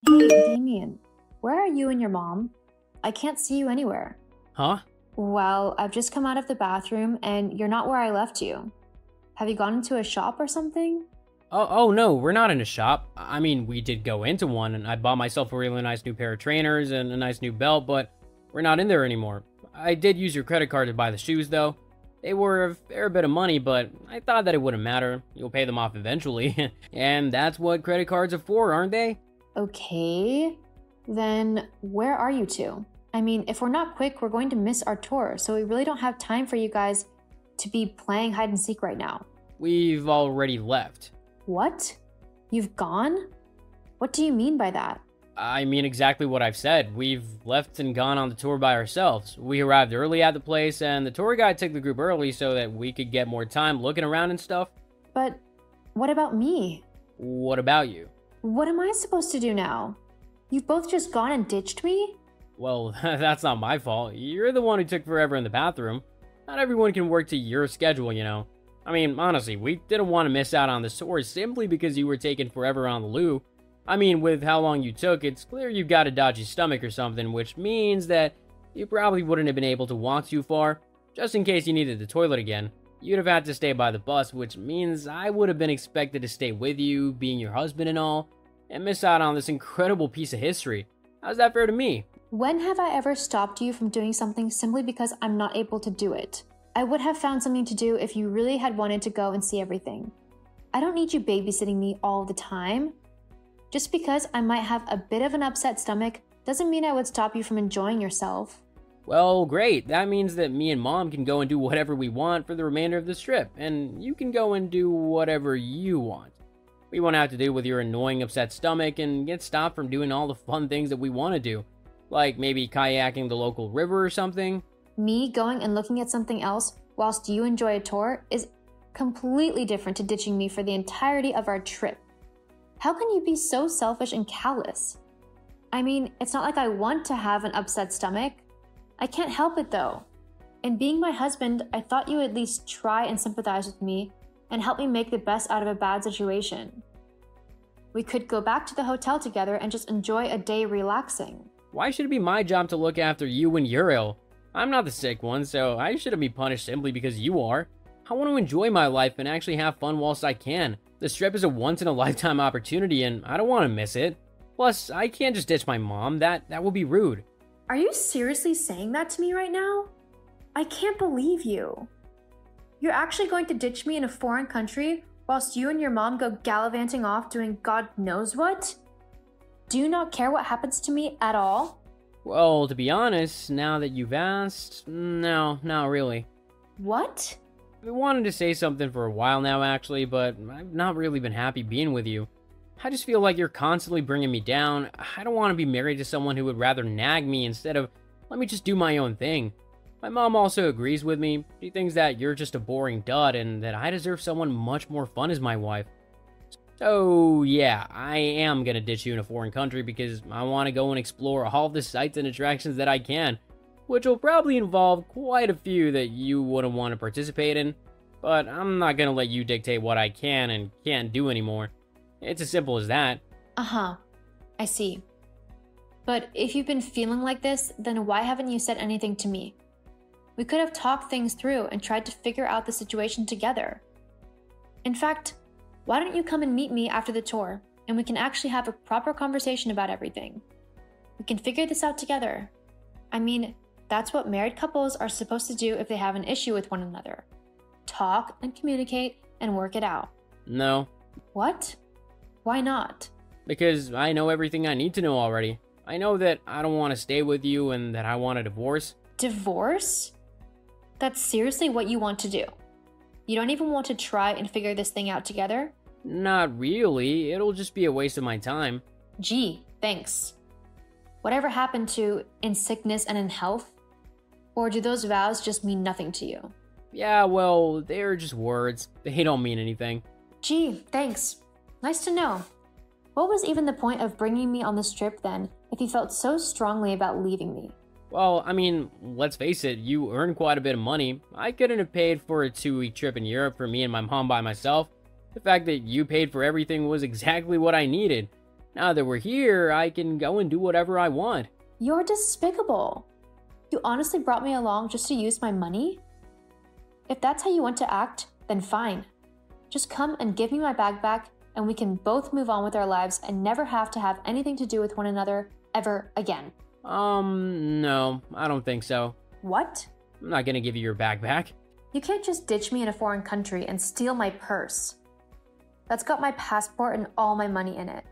Hey, Damien, where are you and your mom? I can't see you anywhere. Huh? Well, I've just come out of the bathroom and you're not where I left you. Have you gone into a shop or something? Oh no, we're not in a shop. I mean, we did go into one, and I bought myself a really nice new pair of trainers and a nice new belt, but we're not in there anymore. I did use your credit card to buy the shoes, though. They were a fair bit of money, but I thought that it wouldn't matter. You'll pay them off eventually. And that's what credit cards are for, aren't they? Okay, then where are you two? I mean, if we're not quick, we're going to miss our tour, so we really don't have time for you guys to be playing hide and seek right now. We've already left. What? You've gone? What do you mean by that? I mean exactly what I've said. We've left and gone on the tour by ourselves. We arrived early at the place, and the tour guide took the group early so that we could get more time looking around and stuff. But what about me? What about you? What am I supposed to do now? You've both just gone and ditched me? Well, that's not my fault. You're the one who took forever in the bathroom. Not everyone can work to your schedule, you know. I mean, honestly, we didn't want to miss out on the tour simply because you were taking forever on the loo. I mean, with how long you took, it's clear you've got a dodgy stomach or something, which means that you probably wouldn't have been able to walk too far. Just in case you needed the toilet again, you'd have had to stay by the bus, which means I would have been expected to stay with you, being your husband and all, and miss out on this incredible piece of history. How's that fair to me? When have I ever stopped you from doing something simply because I'm not able to do it? I would have found something to do if you really had wanted to go and see everything. I don't need you babysitting me all the time. Just because I might have a bit of an upset stomach doesn't mean I would stop you from enjoying yourself. Well, great. That means that me and Mom can go and do whatever we want for the remainder of this trip, and you can go and do whatever you want. We won't have to deal with your annoying upset stomach and get stopped from doing all the fun things that we want to do, like maybe kayaking the local river or something. Me going and looking at something else whilst you enjoy a tour is completely different to ditching me for the entirety of our trip. How can you be so selfish and callous? I mean, it's not like I want to have an upset stomach. I can't help it though. And being my husband, I thought you would at least try and sympathize with me and help me make the best out of a bad situation. We could go back to the hotel together and just enjoy a day relaxing. Why should it be my job to look after you when you're ill? I'm not the sick one, so I shouldn't be punished simply because you are. I want to enjoy my life and actually have fun whilst I can. This trip is a once-in-a-lifetime opportunity and I don't want to miss it. Plus, I can't just ditch my mom. That would be rude. Are you seriously saying that to me right now? I can't believe you. You're actually going to ditch me in a foreign country whilst you and your mom go gallivanting off doing God knows what? Do you not care what happens to me at all? Well, to be honest, now that you've asked, no, not really. What? I wanted to say something for a while now, actually, but I've not really been happy being with you. I just feel like you're constantly bringing me down. I don't want to be married to someone who would rather nag me instead of let me just do my own thing. My mom also agrees with me. She thinks that you're just a boring dud and that I deserve someone much more fun as my wife. So yeah, I am gonna ditch you in a foreign country because I want to go and explore all the sights and attractions that I can, which will probably involve quite a few that you wouldn't want to participate in, but I'm not gonna let you dictate what I can and can't do anymore. It's as simple as that. Uh-huh. I see. But if you've been feeling like this, then why haven't you said anything to me? We could have talked things through and tried to figure out the situation together. In fact, why don't you come and meet me after the tour, and we can actually have a proper conversation about everything. We can figure this out together. I mean, that's what married couples are supposed to do if they have an issue with one another. Talk and communicate and work it out. No. What? Why not? Because I know everything I need to know already. I know that I don't want to stay with you and that I want a divorce. Divorce? That's seriously what you want to do? You don't even want to try and figure this thing out together? Not really. It'll just be a waste of my time. Gee, thanks. Whatever happened to in sickness and in health? Or do those vows just mean nothing to you? Yeah, well, they're just words. They don't mean anything. Gee, thanks. Nice to know. What was even the point of bringing me on this trip then, if you felt so strongly about leaving me? Well, I mean, let's face it, you earn quite a bit of money. I couldn't have paid for a 2-week trip in Europe for me and my mom by myself. The fact that you paid for everything was exactly what I needed. Now that we're here, I can go and do whatever I want. You're despicable. You honestly brought me along just to use my money? If that's how you want to act, then fine. Just come and give me my bag back, and we can both move on with our lives and never have to have anything to do with one another ever again. No, I don't think so. What? I'm not gonna give you your bag back. You can't just ditch me in a foreign country and steal my purse. That's got my passport and all my money in it.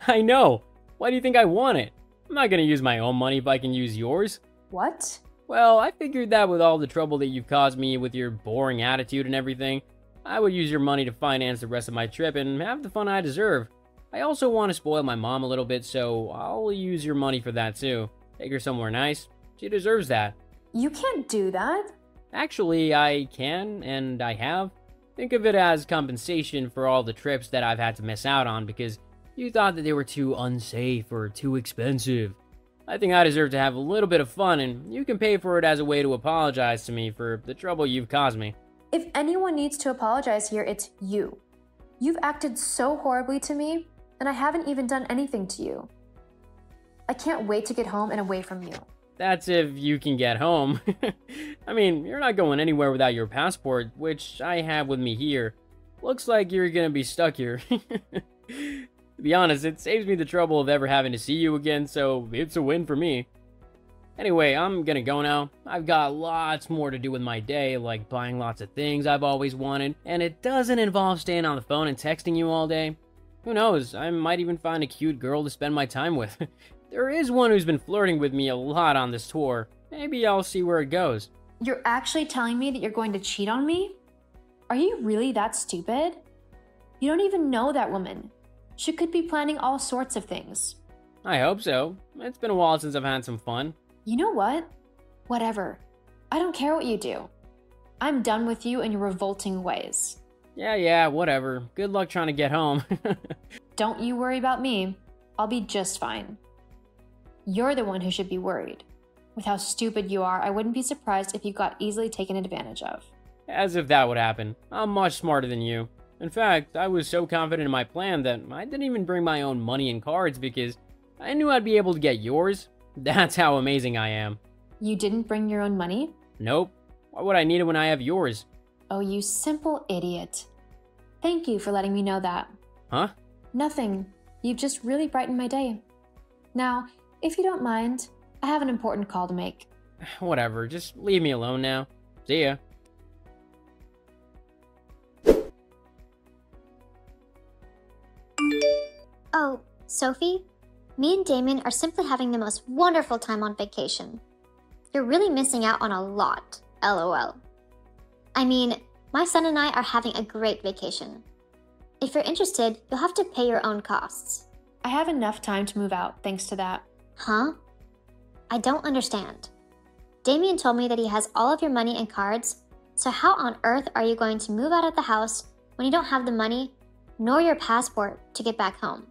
I know. Why do you think I want it? I'm not gonna use my own money if I can use yours. What? Well, I figured that with all the trouble that you've caused me with your boring attitude and everything, I would use your money to finance the rest of my trip and have the fun I deserve. I also want to spoil my mom a little bit, so I'll use your money for that too. Take her somewhere nice. She deserves that. You can't do that. Actually, I can, and I have. Think of it as compensation for all the trips that I've had to miss out on because you thought that they were too unsafe or too expensive. I think I deserve to have a little bit of fun, and you can pay for it as a way to apologize to me for the trouble you've caused me. If anyone needs to apologize here, it's you. You've acted so horribly to me, and I haven't even done anything to you. I can't wait to get home and away from you. That's if you can get home. I mean, you're not going anywhere without your passport, which I have with me here. Looks like you're gonna be stuck here. To be honest, it saves me the trouble of ever having to see you again, so it's a win for me. Anyway, I'm gonna go now. I've got lots more to do with my day, like buying lots of things I've always wanted, and it doesn't involve staying on the phone and texting you all day. Who knows, I might even find a cute girl to spend my time with. There is one who's been flirting with me a lot on this tour. Maybe I'll see where it goes. You're actually telling me that you're going to cheat on me? Are you really that stupid? You don't even know that woman. She could be planning all sorts of things. I hope so. It's been a while since I've had some fun. You know what? Whatever. I don't care what you do. I'm done with you and your revolting ways. Yeah, whatever. Good luck trying to get home. Don't you worry about me. I'll be just fine. You're the one who should be worried. With how stupid you are, I wouldn't be surprised if you got easily taken advantage of. As if that would happen. I'm much smarter than you. In fact, I was so confident in my plan that I didn't even bring my own money and cards because I knew I'd be able to get yours. That's how amazing I am. You didn't bring your own money? Nope. Why would I need it when I have yours? Oh, you simple idiot. Thank you for letting me know that. Huh? Nothing. You've just really brightened my day. Now, if you don't mind, I have an important call to make. Whatever, just leave me alone now. See ya. Oh, Sophie? Me and Damien are simply having the most wonderful time on vacation. You're really missing out on a lot, LOL. I mean, my son and I are having a great vacation. If you're interested, you'll have to pay your own costs. I have enough time to move out thanks to that. Huh? I don't understand. Damien told me that he has all of your money and cards, so how on earth are you going to move out of the house when you don't have the money nor your passport to get back home?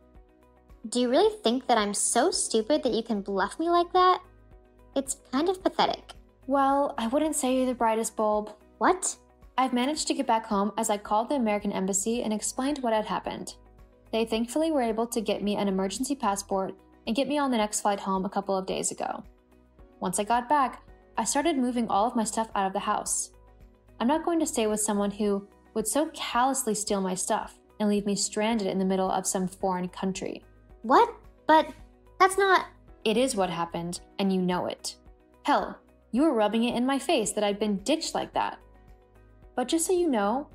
Do you really think that I'm so stupid that you can bluff me like that? It's kind of pathetic. Well, I wouldn't say you're the brightest bulb. What? I've managed to get back home as I called the American embassy and explained what had happened. They thankfully were able to get me an emergency passport and get me on the next flight home a couple of days ago. Once I got back, I started moving all of my stuff out of the house. I'm not going to stay with someone who would so callously steal my stuff and leave me stranded in the middle of some foreign country. What? But that's not... It is what happened, and you know it. Hell, you were rubbing it in my face that I'd been ditched like that. But just so you know,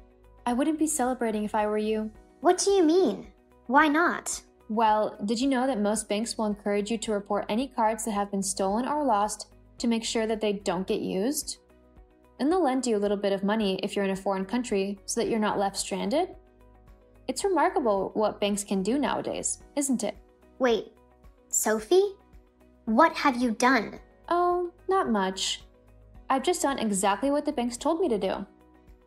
I wouldn't be celebrating if I were you. What do you mean? Why not? Well, did you know that most banks will encourage you to report any cards that have been stolen or lost to make sure that they don't get used? And they'll lend you a little bit of money if you're in a foreign country so that you're not left stranded? It's remarkable what banks can do nowadays, isn't it? Wait, Sophie? What have you done? Oh, not much. I've just done exactly what the banks told me to do.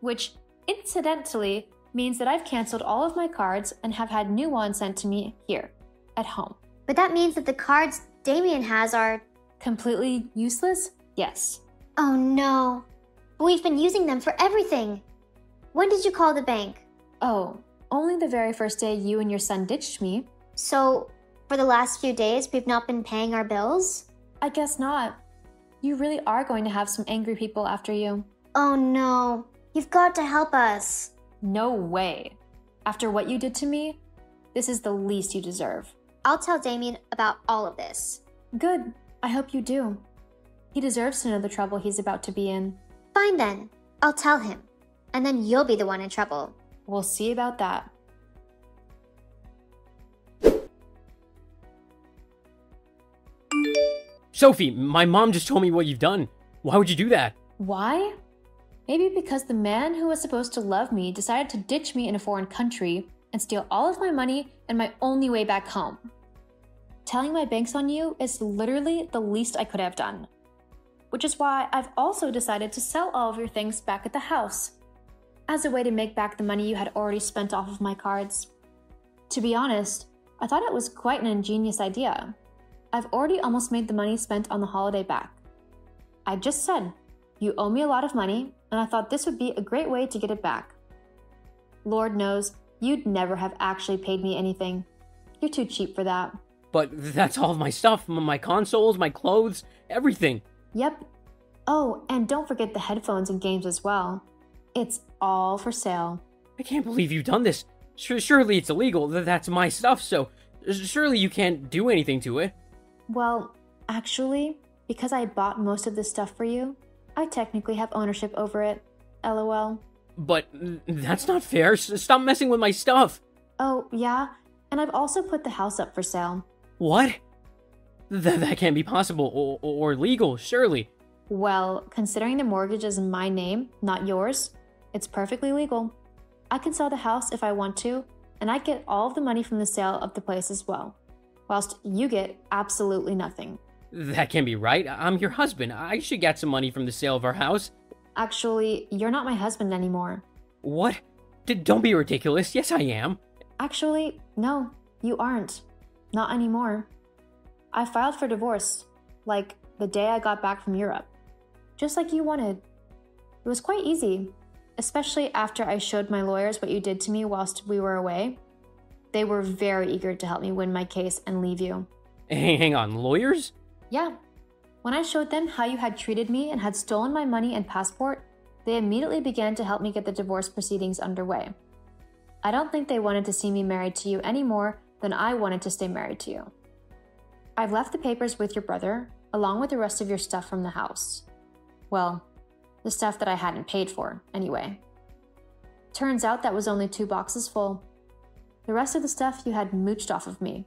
Which, incidentally, means that I've canceled all of my cards and have had new ones sent to me here, at home. But that means that the cards Damien has are... Completely useless? Yes. Oh no. But we've been using them for everything. When did you call the bank? Oh, only the very first day you and your son ditched me. So, For the last few days, we've not been paying our bills? I guess not. You really are going to have some angry people after you. Oh no, you've got to help us. No way. After what you did to me, this is the least you deserve. I'll tell Damien about all of this. Good. I hope you do. He deserves to know the trouble he's about to be in. Fine then, I'll tell him. And then you'll be the one in trouble. We'll see about that. Sophie, my mom just told me what you've done. Why would you do that? Why? Maybe because the man who was supposed to love me decided to ditch me in a foreign country and steal all of my money and my only way back home. Telling my banks on you is literally the least I could have done. Which is why I've also decided to sell all of your things back at the house, as a way to make back the money you had already spent off of my cards. To be honest, I thought it was quite an ingenious idea. I've already almost made the money spent on the holiday back. I just said, you owe me a lot of money, and I thought this would be a great way to get it back. Lord knows, you'd never have actually paid me anything. You're too cheap for that. But that's all of my stuff, my consoles, my clothes, everything. Yep. Oh, and don't forget the headphones and games as well. It's all for sale. I can't believe you've done this. Surely it's illegal. That's my stuff, so surely you can't do anything to it. Well, actually, because I bought most of this stuff for you, I technically have ownership over it. LOL. But that's not fair. Stop messing with my stuff. Oh, yeah? And I've also put the house up for sale. What? That can't be possible or legal, surely. Well, considering the mortgage is in my name, not yours, it's perfectly legal. I can sell the house if I want to, and I get all of the money from the sale of the place as well, whilst you get absolutely nothing. That can't be right. I'm your husband. I should get some money from the sale of our house. Actually, you're not my husband anymore. What? Don't be ridiculous. Yes, I am. Actually, no, you aren't. Not anymore. I filed for divorce, like the day I got back from Europe. Just like you wanted. It was quite easy, especially after I showed my lawyers what you did to me whilst we were away. They were very eager to help me win my case and leave you. Hang on, lawyers? Yeah. When I showed them how you had treated me and had stolen my money and passport, they immediately began to help me get the divorce proceedings underway. I don't think they wanted to see me married to you any more than I wanted to stay married to you. I've left the papers with your brother, along with the rest of your stuff from the house. Well, the stuff that I hadn't paid for, anyway. Turns out that was only 2 boxes full. The rest of the stuff you had mooched off of me.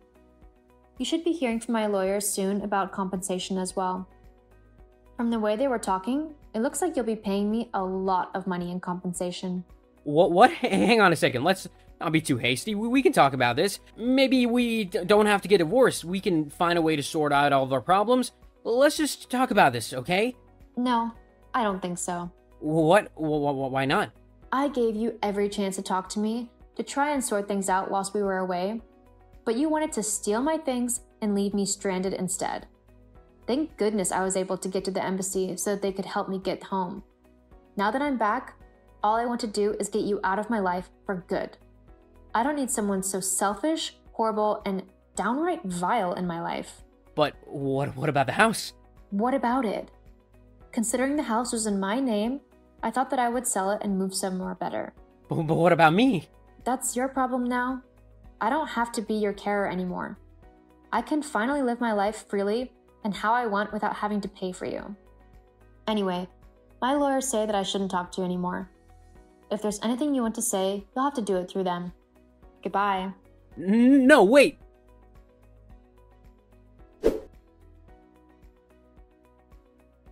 You should be hearing from my lawyers soon about compensation as well. From the way they were talking, it looks like you'll be paying me a lot of money in compensation. What? Hang on a second. Let's not be too hasty. We can talk about this. Maybe we don't have to get divorced. We can find a way to sort out all of our problems. Let's just talk about this, okay? No, I don't think so. What? Why not? I gave you every chance to talk to me, to try and sort things out whilst we were away, but you wanted to steal my things and leave me stranded instead. Thank goodness I was able to get to the embassy so that they could help me get home. Now that I'm back, all I want to do is get you out of my life for good. I don't need someone so selfish, horrible, and downright vile in my life. But what about the house? What about it? Considering the house was in my name, I thought that I would sell it and move somewhere better. But what about me? That's your problem now. I don't have to be your carer anymore. I can finally live my life freely and how I want without having to pay for you. Anyway, my lawyers say that I shouldn't talk to you anymore. If there's anything you want to say, you'll have to do it through them. Goodbye. No, wait!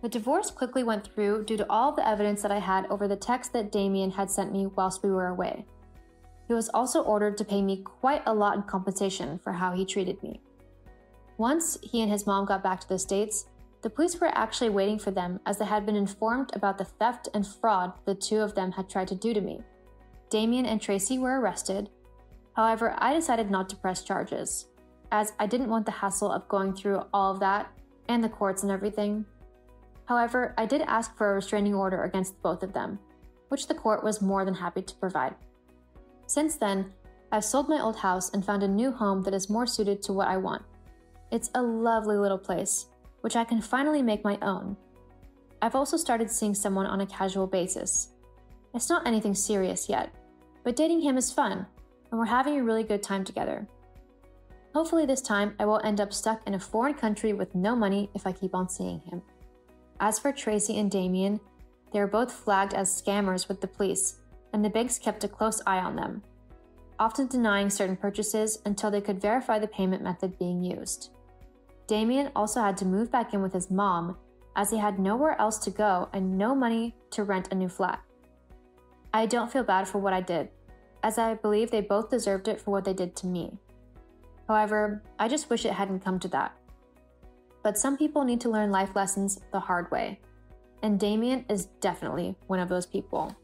The divorce quickly went through due to all the evidence that I had over the text that Damien had sent me whilst we were away. He was also ordered to pay me quite a lot in compensation for how he treated me. Once he and his mom got back to the States, the police were actually waiting for them as they had been informed about the theft and fraud the two of them had tried to do to me. Damien and Tracy were arrested. However, I decided not to press charges, as I didn't want the hassle of going through all of that and the courts and everything. However, I did ask for a restraining order against both of them, which the court was more than happy to provide. Since then, I've sold my old house and found a new home that is more suited to what I want. It's a lovely little place, which I can finally make my own. I've also started seeing someone on a casual basis. It's not anything serious yet, but dating him is fun, and we're having a really good time together. Hopefully this time I won't end up stuck in a foreign country with no money if I keep on seeing him. As for Tracy and Damien, they were both flagged as scammers with the police, and the banks kept a close eye on them, often denying certain purchases until they could verify the payment method being used. Damien also had to move back in with his mom, as he had nowhere else to go and no money to rent a new flat. I don't feel bad for what I did, as I believe they both deserved it for what they did to me. However, I just wish it hadn't come to that. But some people need to learn life lessons the hard way, and Damien is definitely one of those people.